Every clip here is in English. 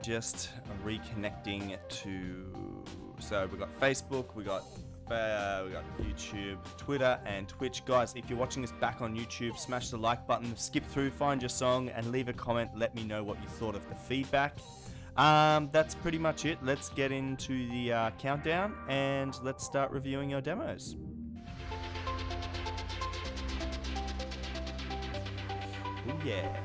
just reconnecting to. So we got Facebook, we got YouTube, Twitter, and Twitch. Guys, if you're watching this back on YouTube, smash the like button, skip through, find your song, and leave a comment. Let me know what you thought of the feedback. That's pretty much it. Let's get into the countdown and let's start reviewing your demos. Oh yeah.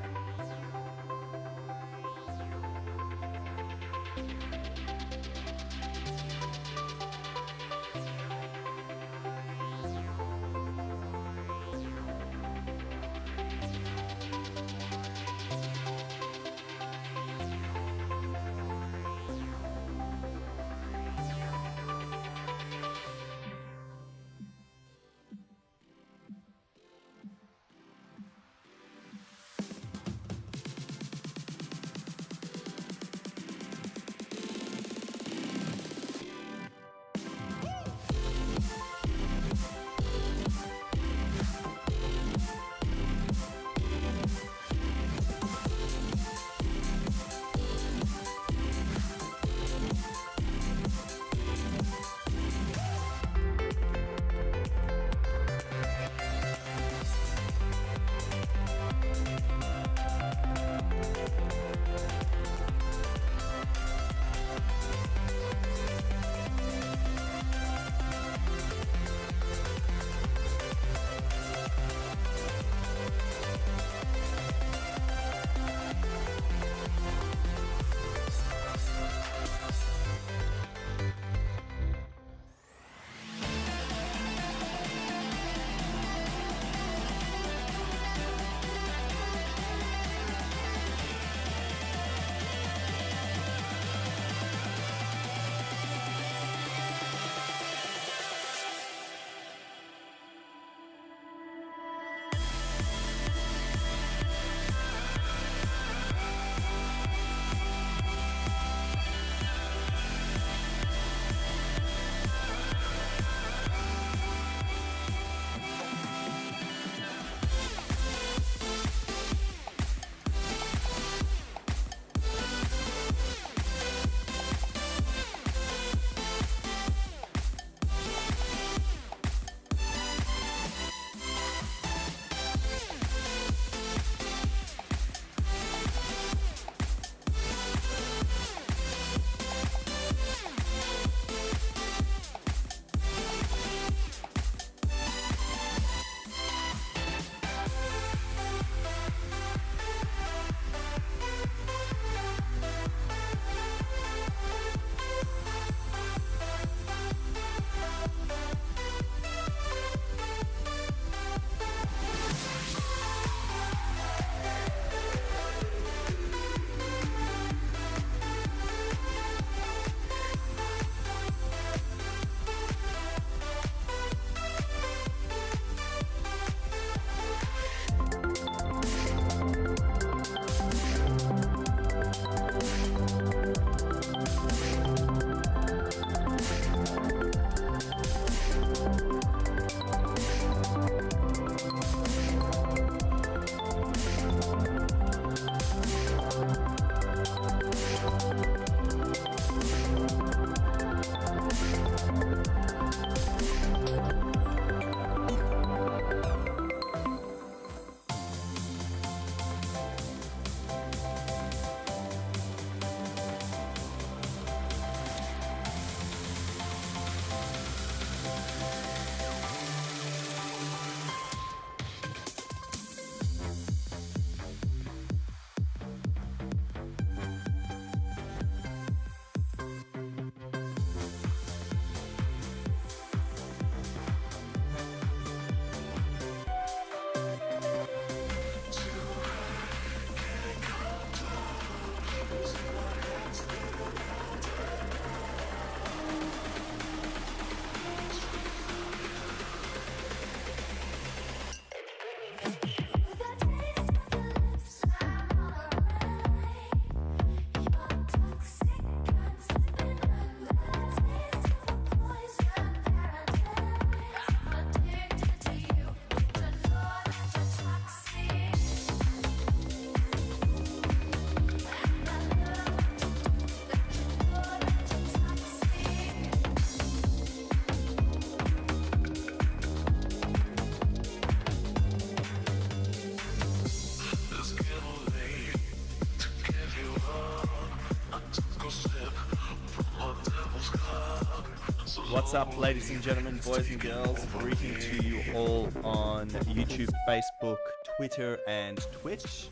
What's up, ladies and gentlemen, boys and girls? Greeting to you all on YouTube, Facebook, Twitter, and Twitch.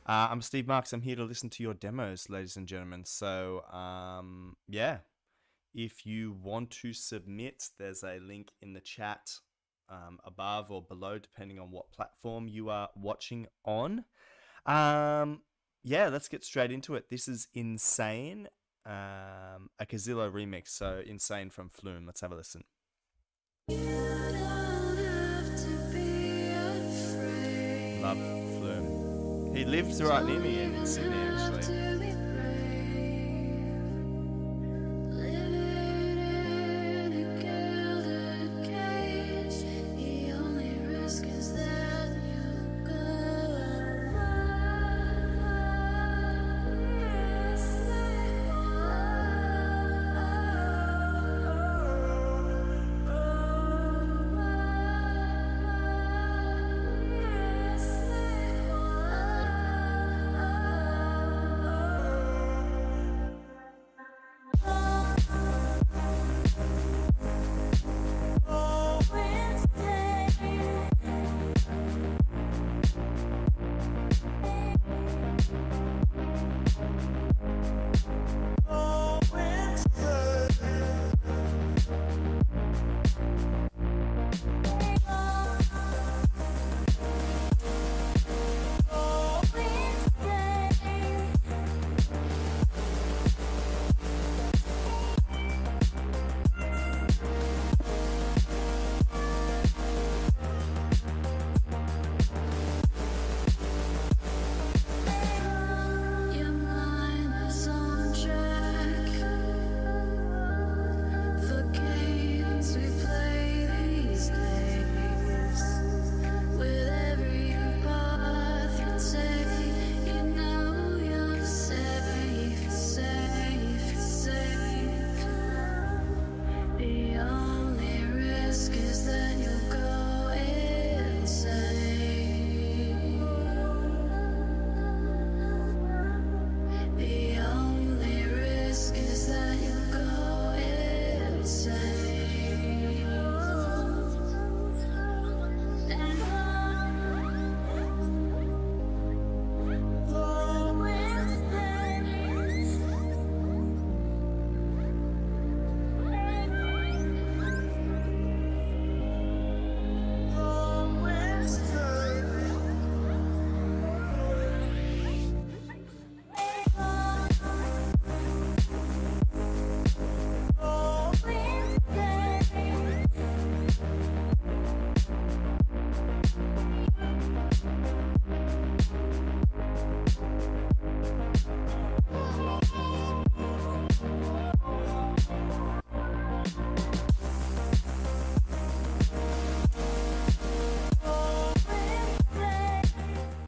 I'm Steve Marks. I'm here to listen to your demos, ladies and gentlemen. So, yeah, if you want to submit, there's a link in the chat above or below, depending on what platform you are watching on. Yeah, let's get straight into it. This is Insane, a Kazillo remix. So Insane from Flume. Let's have a listen. Love Flume. He lives right near me in Sydney, actually.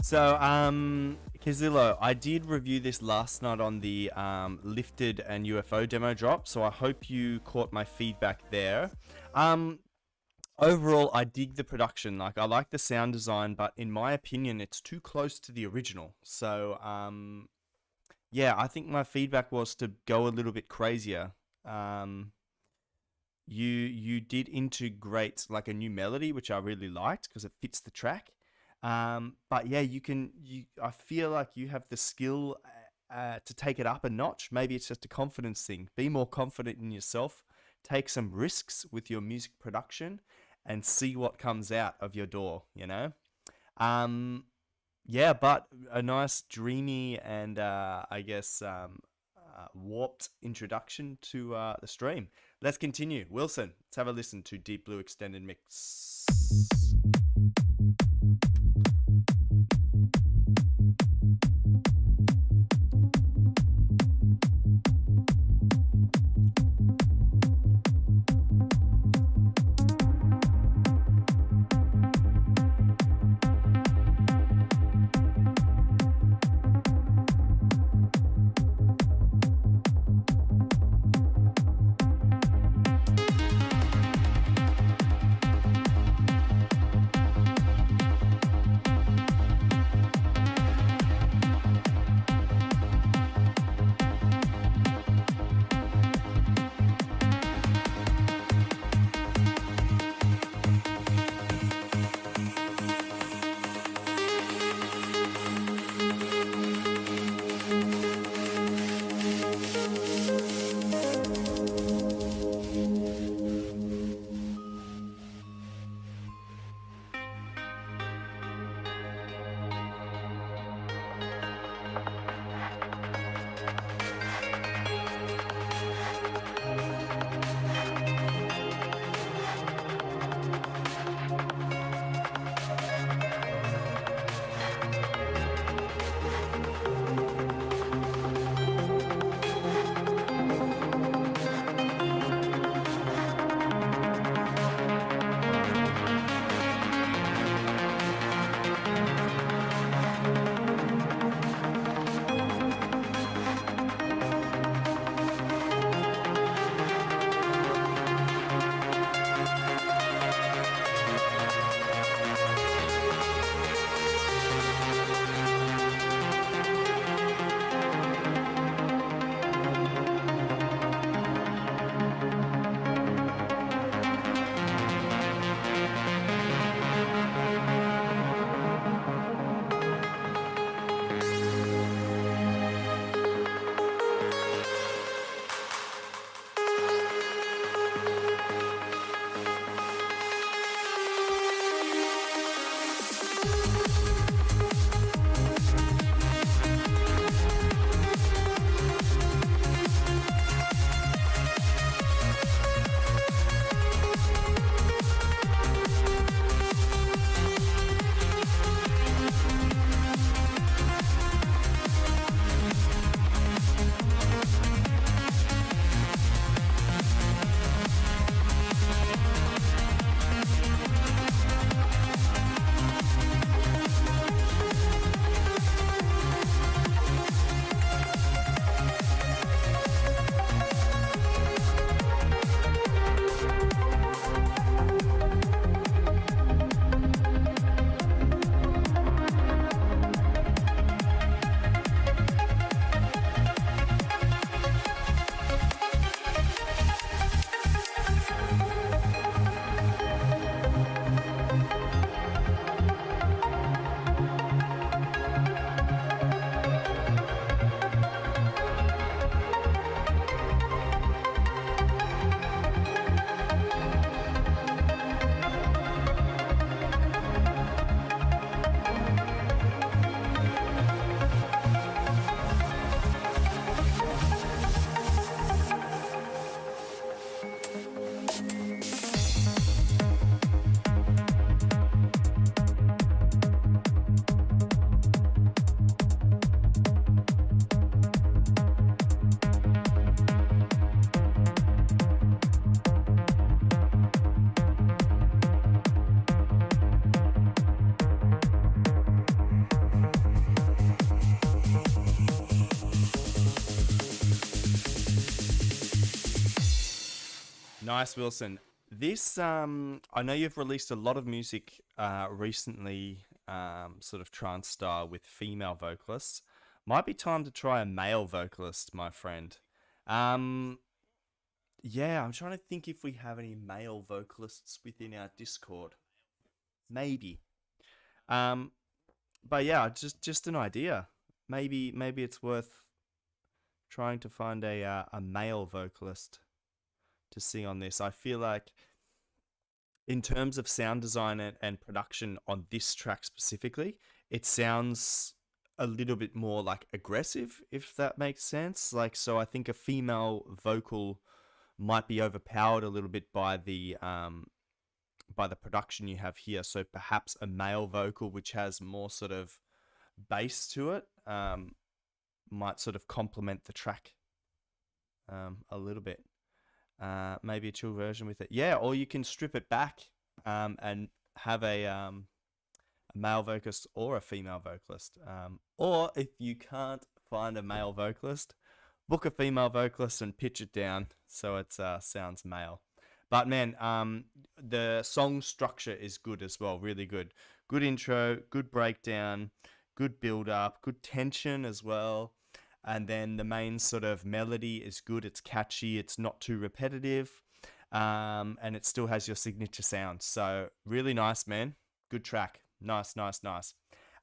So, Kazillo, I did review this last night on the Lifted and UFO demo drop, so I hope you caught my feedback there. Overall, I dig the production. Like, I like the sound design, but in my opinion, it's too close to the original. So, yeah, I think my feedback was to go a little bit crazier. You did integrate like a new melody, which I really liked because it fits the track. But yeah, I feel like you have the skill to take it up a notch. Maybe it's just a confidence thing. Be more confident in yourself. Take some risks with your music production and see what comes out of your door, you know? Yeah, but a nice dreamy and I guess warped introduction to the stream. Let's continue. Wilson, let's have a listen to Deep Blue Extended Mix. Nice, Wilson. This, I know you've released a lot of music recently, sort of trance style with female vocalists. Might be time to try a male vocalist, my friend. Um, yeah, I'm trying to think if we have any male vocalists within our Discord. Maybe. Um, but yeah, just an idea. Maybe it's worth trying to find a male vocalist to see on this. I feel like in terms of sound design and production on this track specifically, it sounds a little bit more like aggressive, if that makes sense. Like, so I think a female vocal might be overpowered a little bit by the production you have here. So perhaps a male vocal which has more sort of bass to it might sort of complement the track a little bit. Maybe a chill version with it. Yeah, or you can strip it back and have a male vocalist or a female vocalist. Or if you can't find a male vocalist, book a female vocalist and pitch it down so it sounds male. But man, the song structure is good as well, really good. Good intro, good breakdown, good build up, good tension as well. And then the main sort of melody is good. It's catchy. It's not too repetitive. And it still has your signature sound. So really nice, man. Good track. Nice.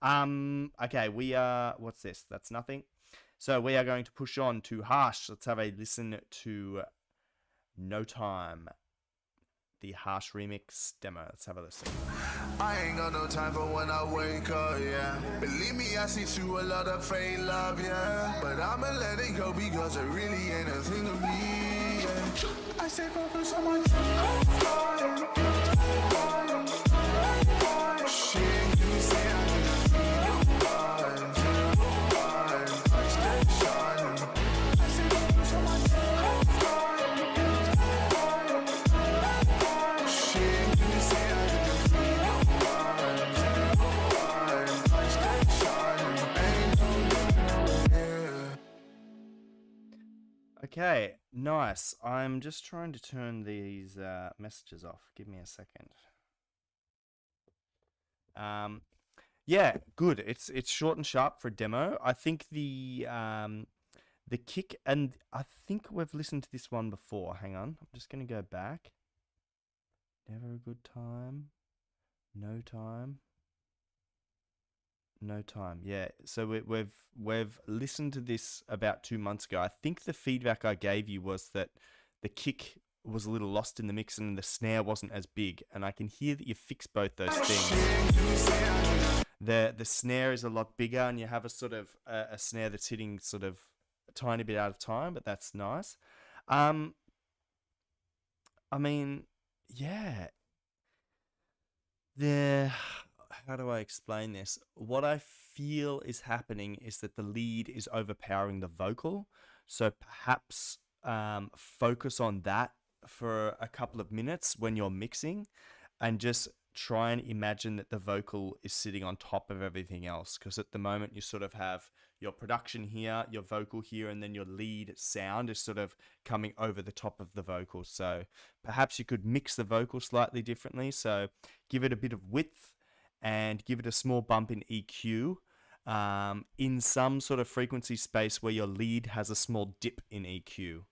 Okay, we are... What's this? That's nothing. So we are going to push on to Harsh. Let's have a listen to No Time, the Harsh remix demo. Let's have a listen. I ain't got no time for when I wake up, yeah. Believe me, I see through a lot of fake love, yeah. But I'ma let it go because it really ain't a thing to me, yeah. I say focus on my shit, you say I need to Okay, nice. I'm just trying to turn these messages off. Give me a second. Yeah, good. It's short and sharp for a demo. I think the kick, and I think we've listened to this one before. Hang on, I'm just gonna go back. Never a good time. No time. No time. Yeah. So we've listened to this about 2 months ago. I think the feedback I gave you was that the kick was a little lost in the mix and the snare wasn't as big. And I can hear that you fixed both those things. The snare is a lot bigger, and you have a sort of a snare that's hitting sort of a tiny bit out of time, but that's nice. I mean, yeah. How do I explain this? What I feel is happening is that the lead is overpowering the vocal. So perhaps focus on that for a couple of minutes when you're mixing, and just try and imagine that the vocal is sitting on top of everything else. Because at the moment you sort of have your production here, your vocal here, and then your lead sound is sort of coming over the top of the vocal. So perhaps you could mix the vocal slightly differently. So give it a bit of width and give it a small bump in EQ in some sort of frequency space where your lead has a small dip in EQ.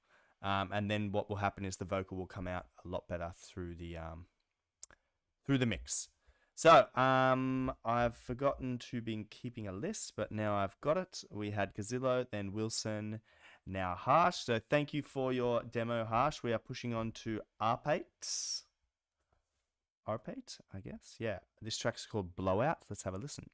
And then what will happen is the vocal will come out a lot better through the mix. So I've forgotten to be keeping a list, but now I've got it. We had Gazillo, then Wilson, now Harsh. So thank you for your demo, Harsh. We are pushing on to Arpate, I guess. Yeah, this track's called Blowout. Let's have a listen.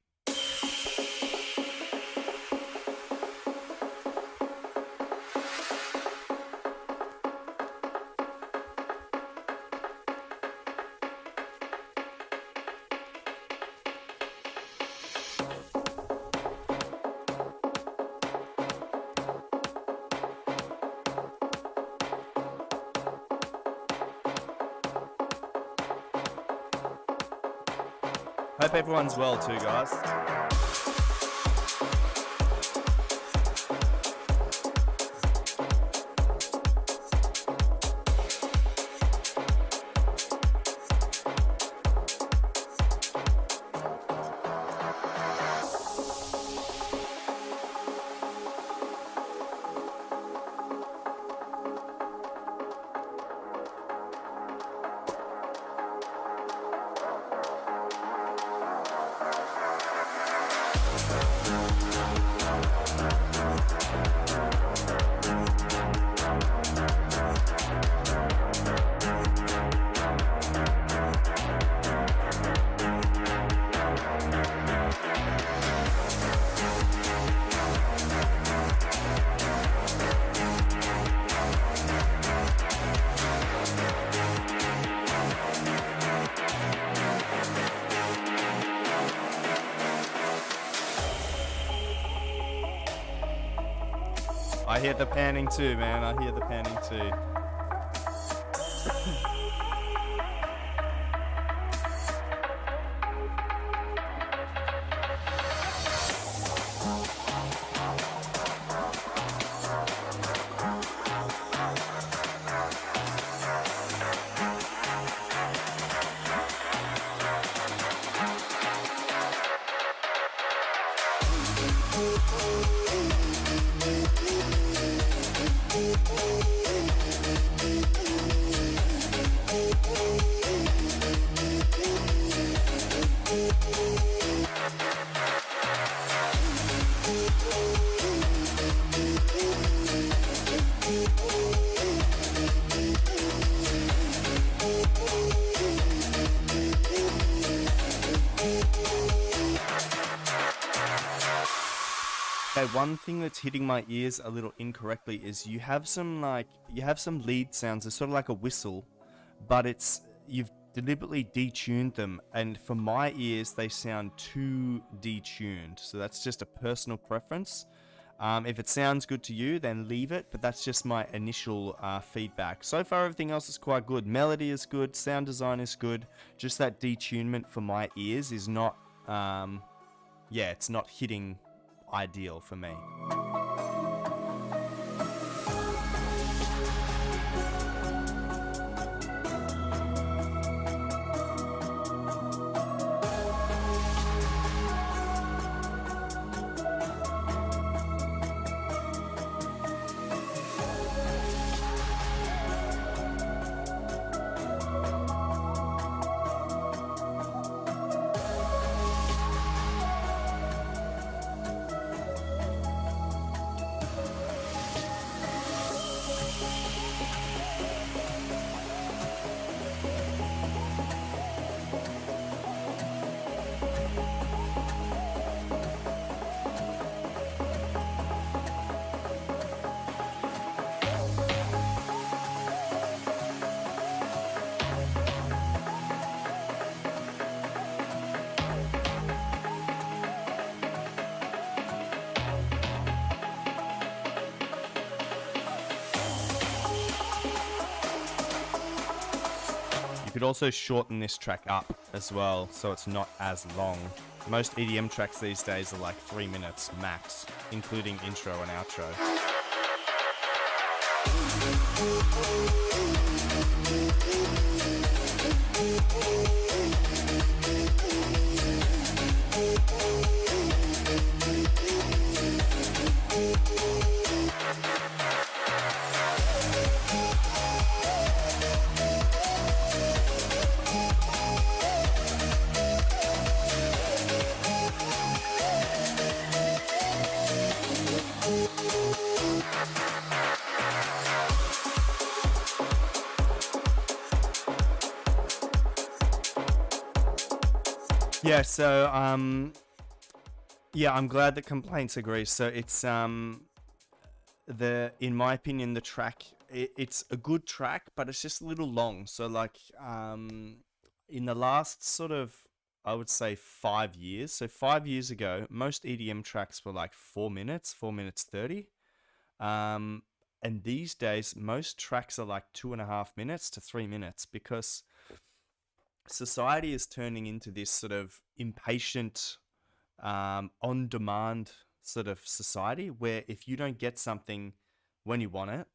Hope everyone's well too, guys. I hear the panning too, man. I hear the panning too. Okay, one thing that's hitting my ears a little incorrectly is you have some lead sounds. It's sort of like a whistle, but you've deliberately detuned them, and for my ears they sound too detuned. So that's just a personal preference. If it sounds good to you, then leave it, but that's just my initial feedback. So far everything else is quite good. Melody is good, sound design is good, just that detunement for my ears is not it's not hitting ideal for me. You could also shorten this track up as well, so it's not as long. Most EDM tracks these days are like 3 minutes max, including intro and outro. Yeah, so I'm glad that Complaints agrees. So it's in my opinion, the track it's a good track, but it's just a little long. So like in the last sort of, I would say 5 years. So 5 years ago, most EDM tracks were like 4 minutes, 4 minutes 30. And these days, most tracks are like 2.5 minutes to 3 minutes, because society is turning into this sort of impatient, on-demand sort of society, where if you don't get something when you want it,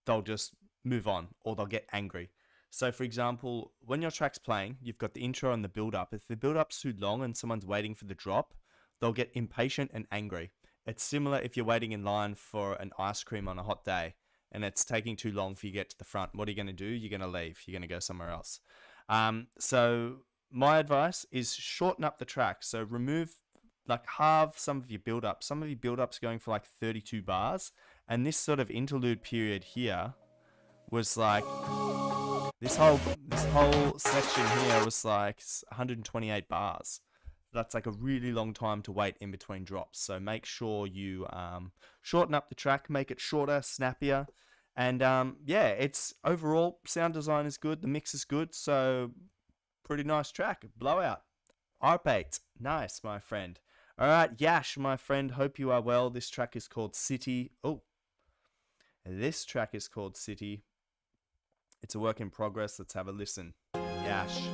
they'll just move on, or they'll get angry. So for example, when your track's playing, you've got the intro and the build-up. If the build-up's too long and someone's waiting for the drop, they'll get impatient and angry. It's similar if you're waiting in line for an ice cream on a hot day and it's taking too long for you to get to the front. What are you going to do? You're going to leave. You're going to go somewhere else. So my advice is shorten up the track. So halve some of your build-up. Some of your build-up's going for like 32 bars. And this sort of interlude period here was like, this whole section here was like 128 bars. That's like a really long time to wait in between drops. So make sure you shorten up the track, make it shorter, snappier. And it's overall sound design is good, the mix is good, so pretty nice track. Blowout. ARP8. Nice, my friend. Alright, Yash, my friend, hope you are well. This track is called City. Oh, This track is called City. It's a work in progress. Let's have a listen. Yash.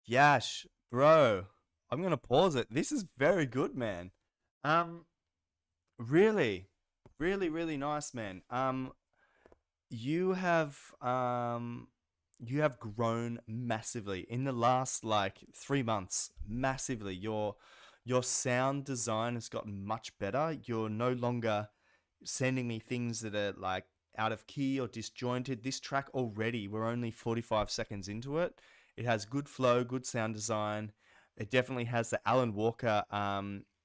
Yash, bro, I'm gonna pause it. This is very good, man. Really, really nice, man. You have you have grown massively in the last like 3 months. Massively, your sound design has gotten much better. You're no longer sending me things that are like out of key or disjointed. This track already, we're only 45 seconds into it. It has good flow, good sound design. It definitely has the Alan Walker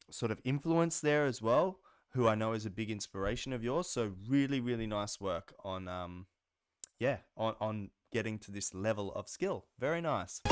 sort of influence there as well, who I know is a big inspiration of yours. So really nice work on on getting to this level of skill. Very nice.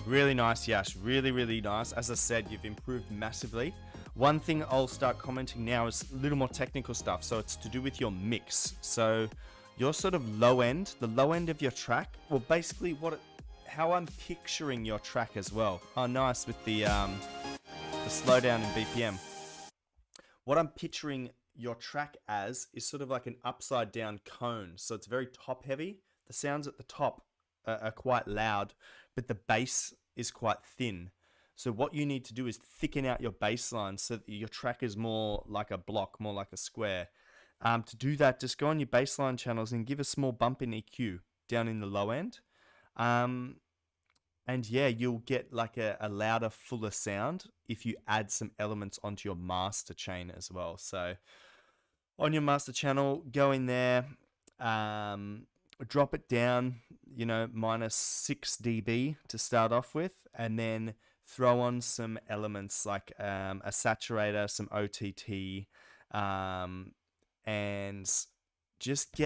Really nice, Yash. Really nice. As I said, you've improved massively. One thing I'll start commenting now is a little more technical stuff. So it's to do with your mix. So your sort of low end, the low end of your track, well, basically how I'm picturing your track as well. Oh, nice with the slowdown in BPM. What I'm picturing your track as is sort of like an upside down cone. So it's very top heavy. The sounds at the top are quite loud, but the bass is quite thin. So what you need to do is thicken out your bass line so that your track is more like a block, more like a square. To do that, just go on your bassline channels and give a small bump in EQ down in the low end. And yeah, you'll get like a louder, fuller sound if you add some elements onto your master chain as well. So on your master channel, go in there, drop it down, minus 6 dB to start off with, and then throw on some elements like a saturator, some OTT, and just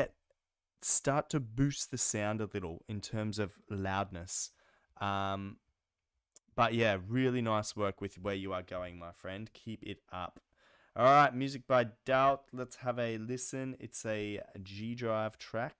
start to boost the sound a little in terms of loudness. But yeah, really nice work with where you are going, my friend. Keep it up. All right, music by Doubt. Let's have a listen. It's a G Drive track.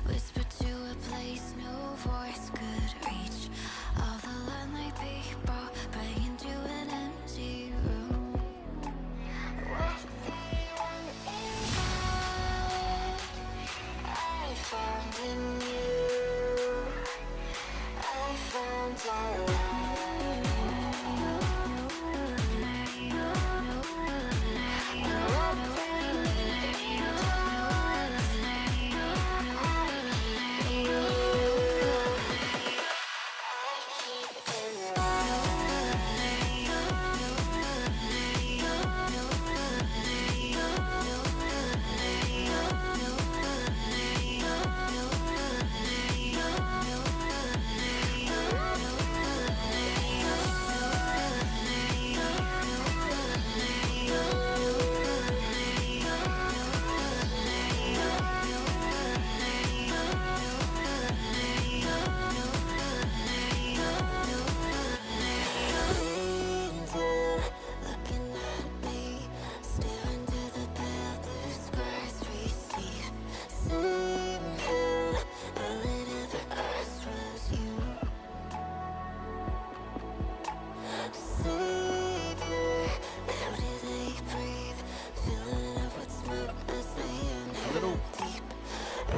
Whisper to a place no voice could reach.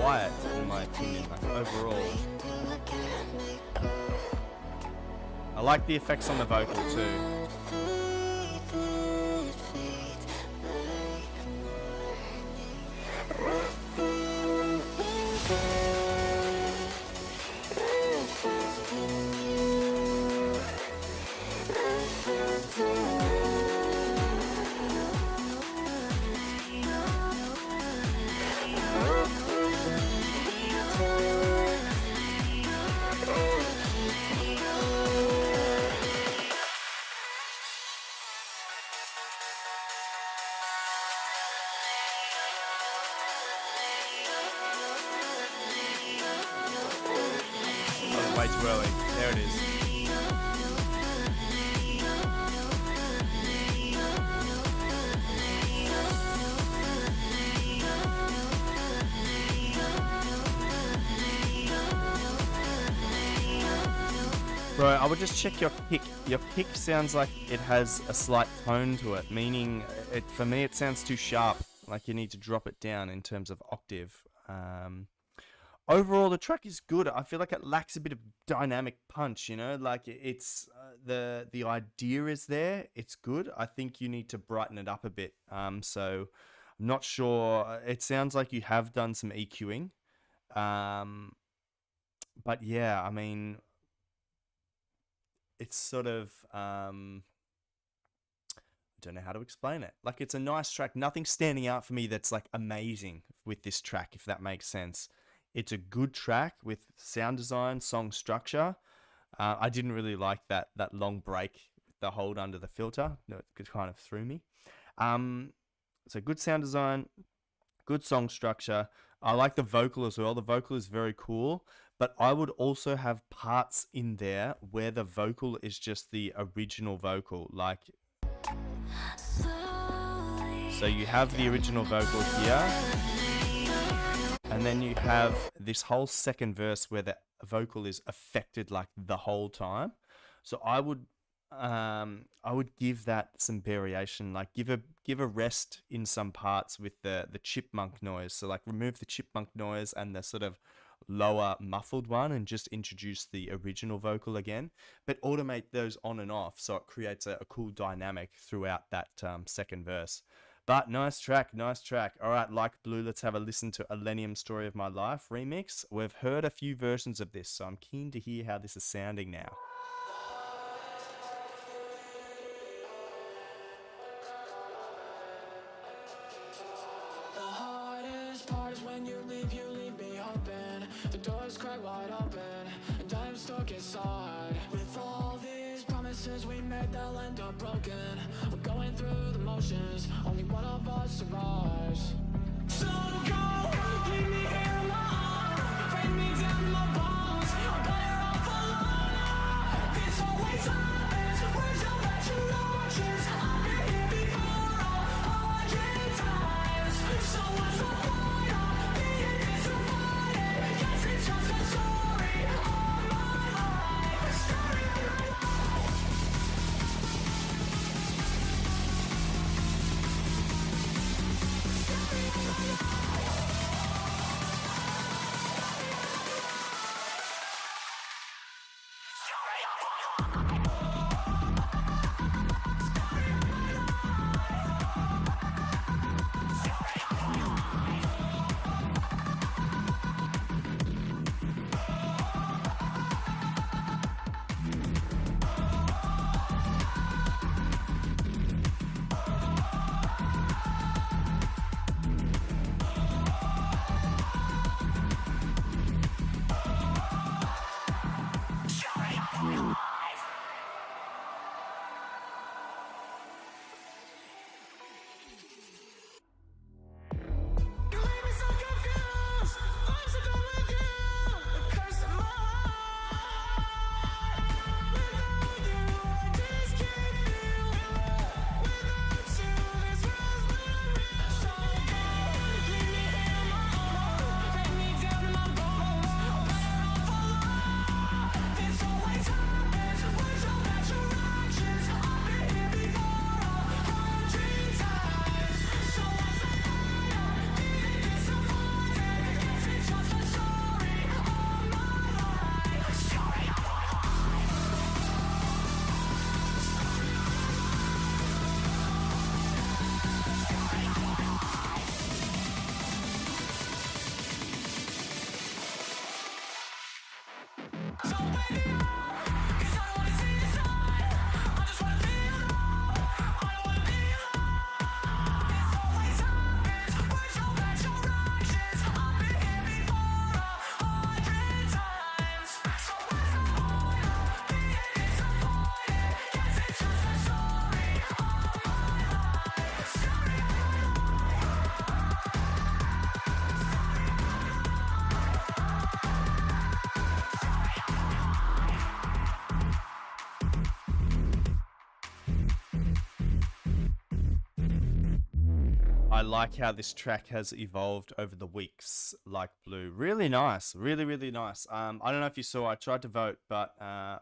quiet in my opinion, like overall. I like the effects on the vocal too. Way too early. There it is. Bro, I would just check your kick. Your kick sounds like it has a slight tone to it, meaning for me it sounds too sharp. Like you need to drop it down in terms of octave. Overall, the track is good. I feel like it lacks a bit of dynamic punch, you know, like it's the idea is there. It's good. I think you need to brighten it up a bit. So I'm not sure. It sounds like you have done some EQing. But yeah, I mean, it's sort of, I don't know how to explain it. Like it's a nice track. Nothing standing out for me that's like amazing with this track, if that makes sense. It's a good track with sound design, song structure. I didn't really like that long break, the hold under the filter. It kind of threw me. So good sound design, good song structure. I like the vocal as well. The vocal is very cool. But I would also have parts in there where the vocal is just the original vocal. Like, so you have the original vocal here. And then you have this whole second verse where the vocal is affected like the whole time. So I would give that some variation, like give a rest in some parts with the chipmunk noise. So like remove the chipmunk noise and the sort of lower muffled one and just introduce the original vocal again, but automate those on and off so it creates a cool dynamic throughout that second verse. But nice track, nice track. All right, Like Blue, let's have a listen to Illenium Story of My Life remix. We've heard a few versions of this, so I'm keen to hear how this is sounding now. The hardest part is when you leave me open. The doors crack wide open, and I'm stuck inside. With all these promises we made, they'll end up broken. We're going through the motions, only one of us survives. So go, leave me here on my own, break me down to my bones. I'm better off alone now. This always happens, where's your better options? I've been here before 100 times. So what's the point of being disappointed? Guess it's just a story of my life, a story of my life. Story like how this track has evolved over the weeks, like Blue. Really nice. Really, really nice. I don't know if you saw, I tried to vote, but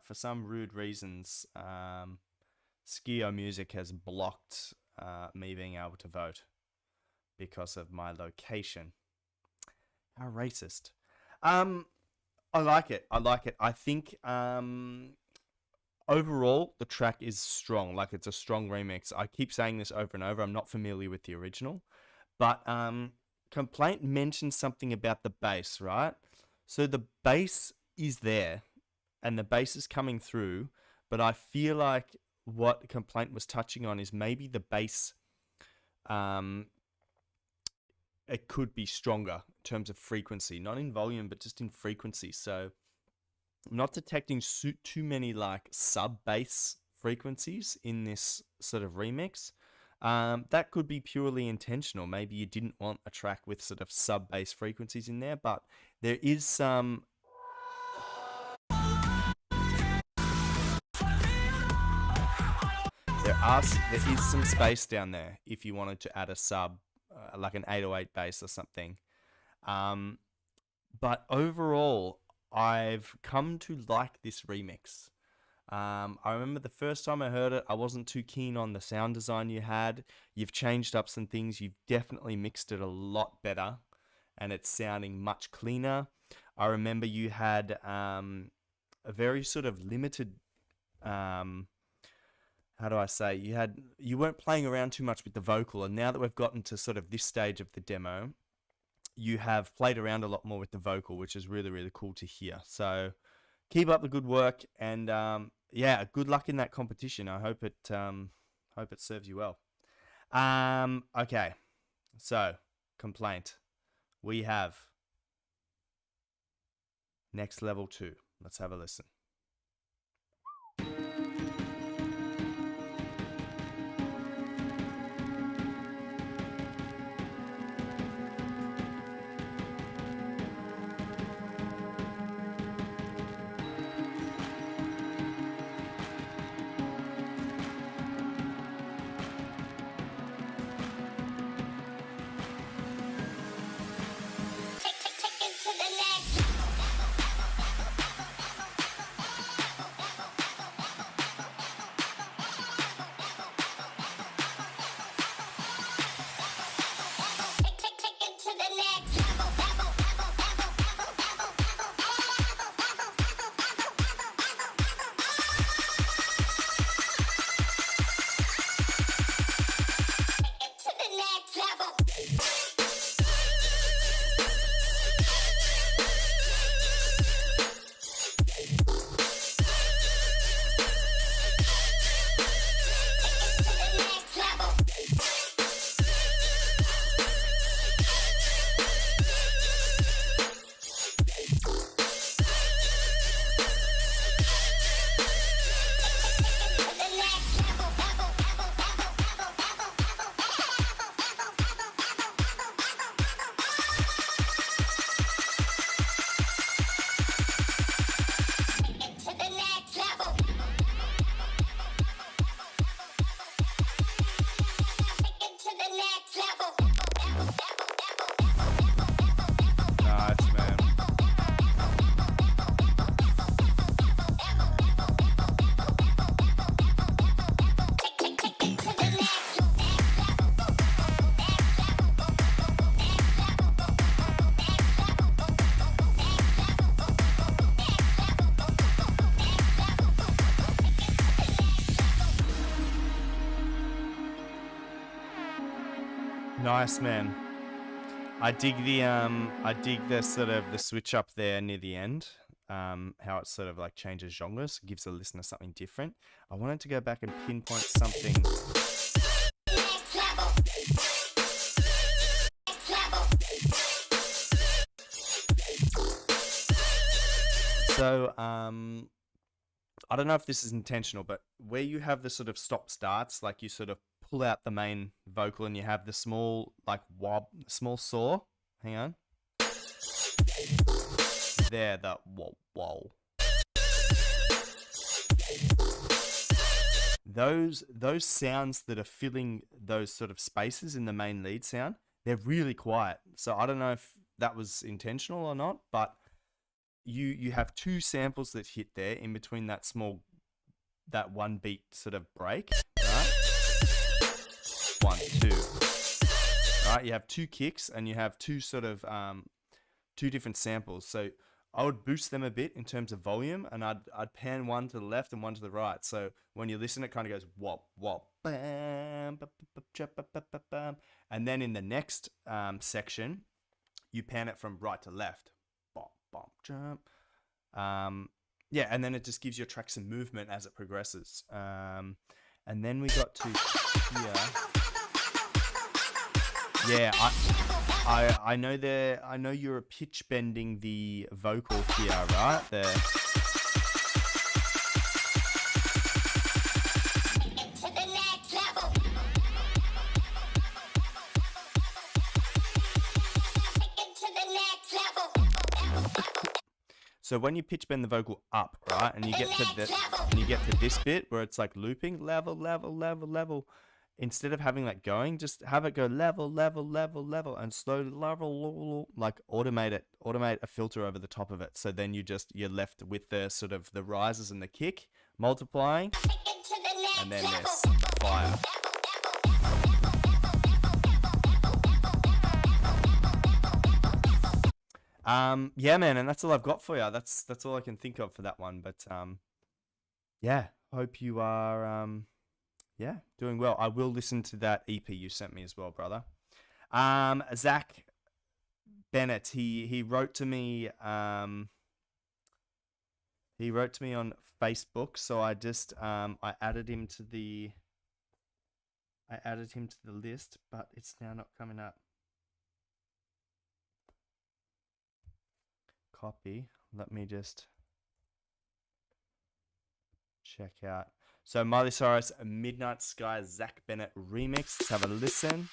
for some rude reasons, Skio Music has blocked me being able to vote because of my location. How racist. I like it. I like it. I think overall the track is strong. Like, it's a strong remix. I keep saying this over and over. I'm not familiar with the original, but Complaint mentioned something about the bass, right? So the bass is there and the bass is coming through, but I feel like what Complaint was touching on is maybe the bass it could be stronger in terms of frequency, not in volume, but just in frequency. So I'm not detecting too many like sub bass frequencies in this sort of remix. That could be purely intentional. Maybe you didn't want a track with sort of sub bass frequencies in there, but there is some. There is some space down there if you wanted to add a sub, like an 808 bass or something. But overall, I've come to like this remix. I remember the first time I heard it, I wasn't too keen on the sound design you had. You've changed up some things. You've definitely mixed it a lot better, and it's sounding much cleaner. I remember you had a very sort of limited... how do I say, you weren't playing around too much with the vocal, and now that we've gotten to sort of this stage of the demo, you have played around a lot more with the vocal, which is really, really cool to hear. So keep up the good work, and yeah, good luck in that competition. I hope it serves you well. Okay, so Complaint, we have Next Level 2. Let's have a listen. Nice, man. I dig the sort of the switch up there near the end. How it sort of like changes genres, gives the listener something different. I wanted to go back and pinpoint something. So, I don't know if this is intentional, but where you have the sort of stop starts, like you sort of pull out the main vocal and you have the small, like small saw. Hang on. There, the whoa. those sounds that are filling those sort of spaces in the main lead sound, they're really quiet. So I don't know if that was intentional or not, but you have two samples that hit there in between that one beat sort of break, right? 1, 2. Right, you have two kicks and you have two sort of two different samples. So I would boost them a bit in terms of volume, and I'd pan one to the left and one to the right. So when you listen, it kind of goes wop wop bam, bam, and then in the next section, you pan it from right to left. Bop bop jump. Yeah, and then it just gives your track some movement as it progresses. And then we got to here. Yeah, I know I know you're pitch bending the vocal here, right? There. So when you pitch bend the vocal up, right, and you get to this bit where it's like looping, level, level, level, level. Instead of having that going, just have it go level, level, level, level, and slowly level, like automate a filter over the top of it. So then you're left with the sort of the rises and the kick multiplying, and then there's fire. Yeah, man, and that's all I've got for you. That's all I can think of for that one. But yeah, hope you are doing well. I will listen to that EP you sent me as well, brother. Zach Bennett, he wrote to me. He wrote to me on Facebook, so I just I added him to the list, but it's now not coming up. Copy. Let me just check out. So Miley Cyrus, Midnight Sky, Zach Bennett remix. Let's have a listen.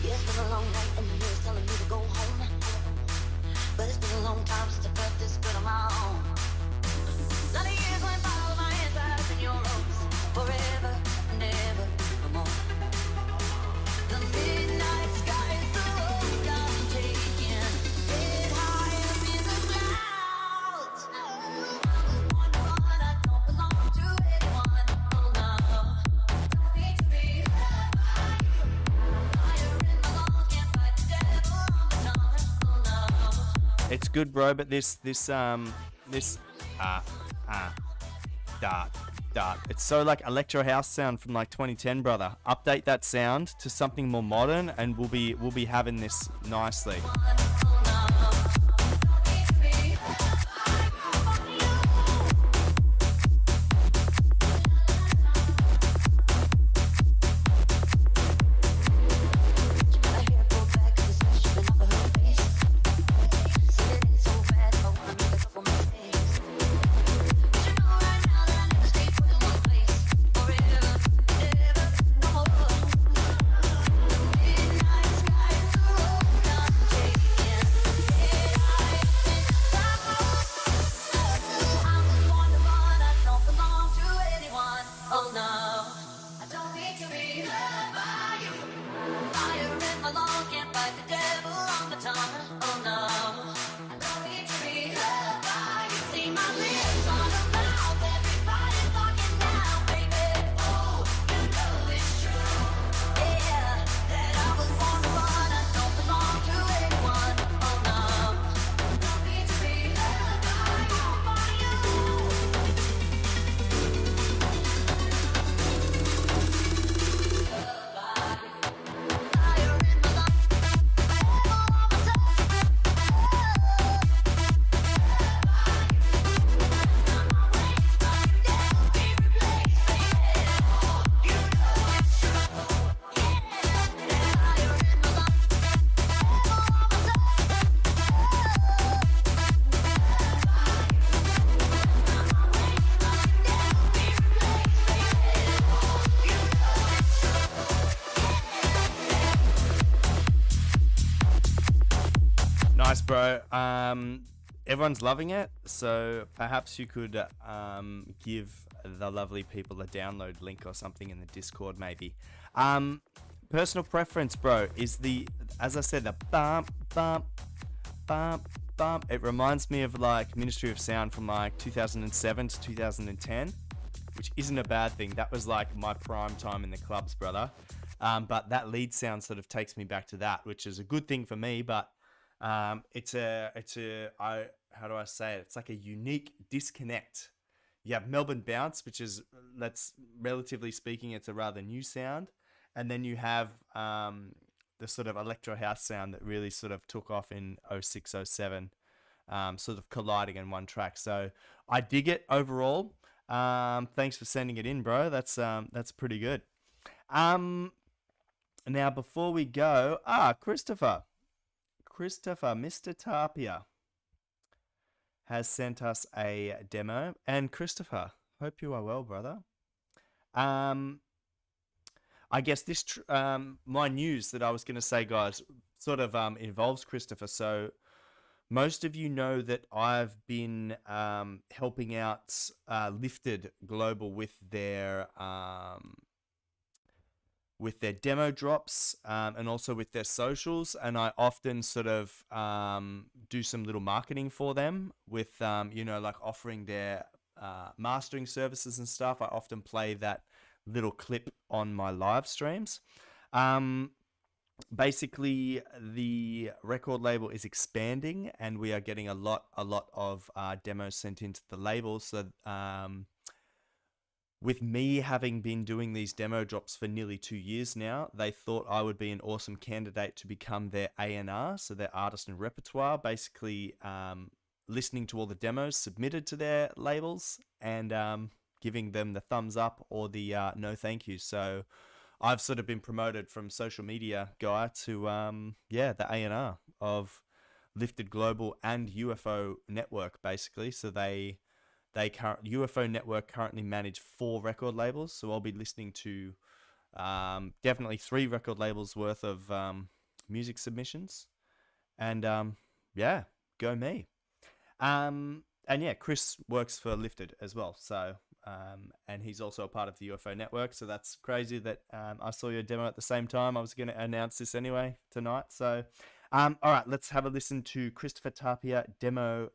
It's been a long night and the mirror's telling me to go home. But it's been a long time since I felt this good on my own. A lot of years went by with my hands tied in your ropes. Forever and ever no more. The midnight sky is the road I'm taking. Head high up in the clouds. I was born to run, I don't belong to anyone. Oh no, don't need to be loved by you. It's good, bro, but this dart. It's so like electro house sound from like 2010, brother. Update that sound to something more modern, and we'll be having this nicely. Nice, bro. Everyone's loving it, so perhaps you could give the lovely people a download link or something in the Discord, maybe. Personal preference, bro, is as I said, the bump, bump, bump, bump. It reminds me of like Ministry of Sound from like 2007 to 2010, which isn't a bad thing. That was like my prime time in the clubs, brother. But that lead sound sort of takes me back to that, which is a good thing for me, but how do I say it? It's like a unique disconnect. You have Melbourne Bounce, which is, relatively speaking, it's a rather new sound. And then you have the sort of electro house sound that really sort of took off in 06, 07, sort of colliding in one track. So I dig it overall. Thanks for sending it in, bro. That's pretty good. Now, before we go, Christopher, Mr. Tapia, has sent us a demo. And Christopher, hope you are well, brother. I guess this, my news that I was going to say, guys, sort of involves Christopher. So most of you know that I've been helping out Lifted Global with their demo drops and also with their socials, and I often sort of do some little marketing for them with like offering their mastering services and stuff. I often play that little clip on my live streams. Basically, the record label is expanding, and we are getting a lot of demos sent into the label. So with me having been doing these demo drops for nearly 2 years now, they thought I would be an awesome candidate to become their A&R, so their artist and repertoire, basically listening to all the demos submitted to their labels and giving them the thumbs up or the no thank you. So I've sort of been promoted from social media guy to the A&R of Lifted Global and UFO Network, basically. So UFO Network currently manage 4 record labels, so I'll be listening to definitely 3 record labels worth of music submissions, and go me. And yeah, Chris works for Lifted as well, so and he's also a part of the UFO Network, so that's crazy that I saw your demo at the same time. I was going to announce this anyway tonight, so all right, let's have a listen to Christopher Tapia demo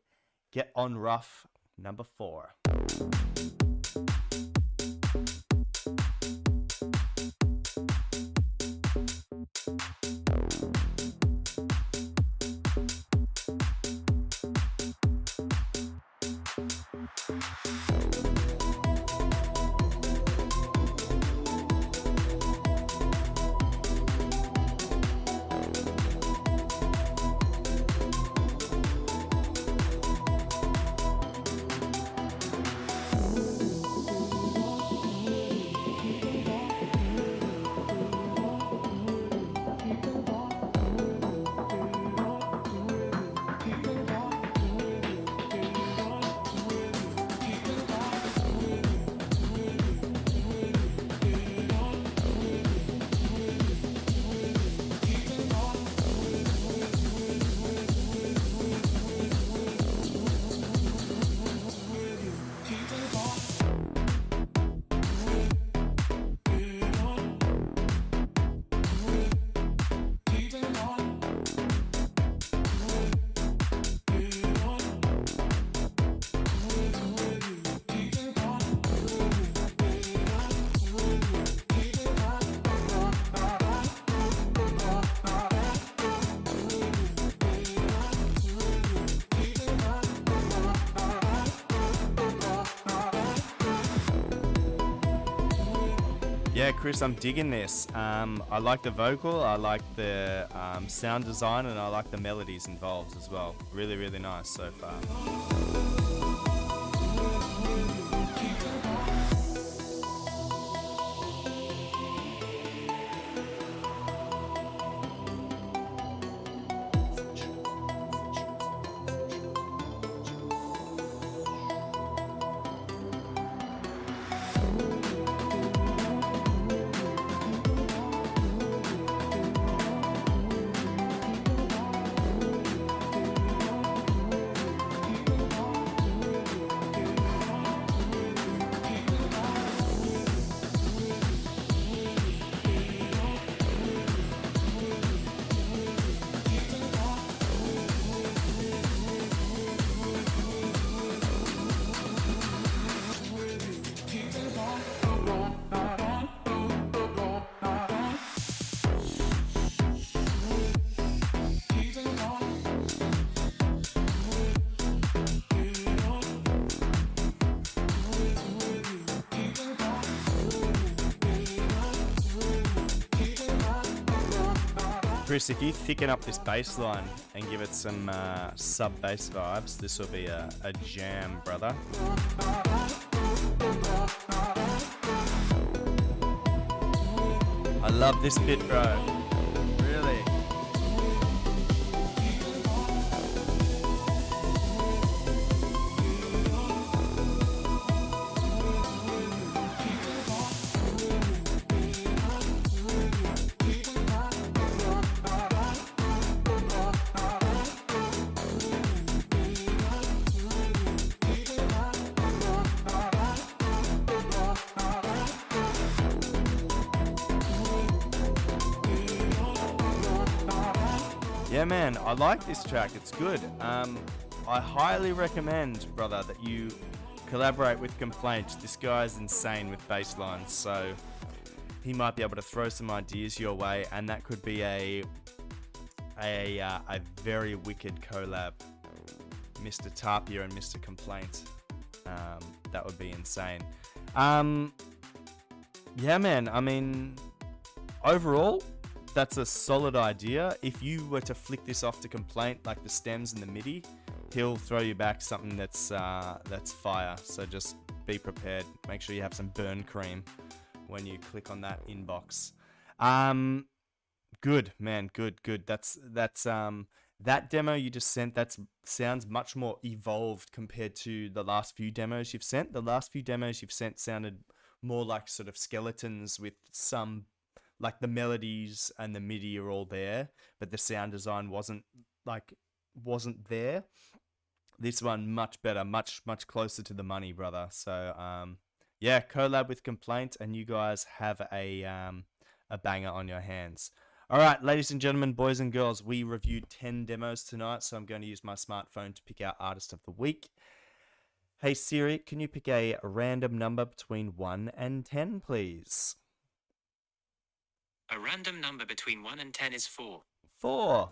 Get On Rough number 4. Yeah, Chris, I'm digging this. I like the vocal, I like the sound design, and I like the melodies involved as well. Really, really nice so far. Chris, if you thicken up this bass line and give it some sub bass vibes, this will be a jam, brother. I love this bit, bro. Really. Yeah, man, I like this track. It's good. I highly recommend, brother, that you collaborate with Complaint. This guy's insane with bass lines, so he might be able to throw some ideas your way, and that could be a very wicked collab. Mr. Tapia and Mr. Complaint. That would be insane. Yeah, man. I mean, overall, that's a solid idea. If you were to flick this off to Complaint, like the stems and the MIDI, he'll throw you back something that's fire. So just be prepared. Make sure you have some burn cream when you click on that inbox. Good, man. Good. That's that demo you just sent. That sounds much more evolved compared to the last few demos you've sent. The last few demos you've sent sounded more like sort of skeletons with some, like the melodies and the MIDI are all there, but the sound design wasn't there. This one much better, much closer to the money, brother. So yeah, collab with Complaint, and you guys have a banger on your hands. All right, ladies and gentlemen, boys and girls, we reviewed 10 demos tonight, so I'm going to use my smartphone to pick our artist of the week. Hey Siri, can you pick a random number between 1 and 10, please? A random number between 1 and 10 is 4. 4.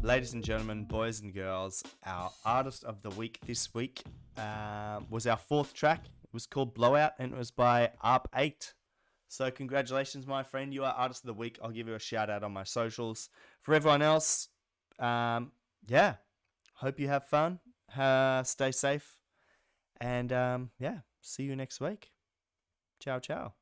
Ladies and gentlemen, boys and girls, our artist of the week this week was our 4th track. It was called Blowout, and it was by ARP8. So congratulations, my friend. You are artist of the week. I'll give you a shout out on my socials. For everyone else, yeah, hope you have fun. Stay safe. And yeah, see you next week. Ciao, ciao.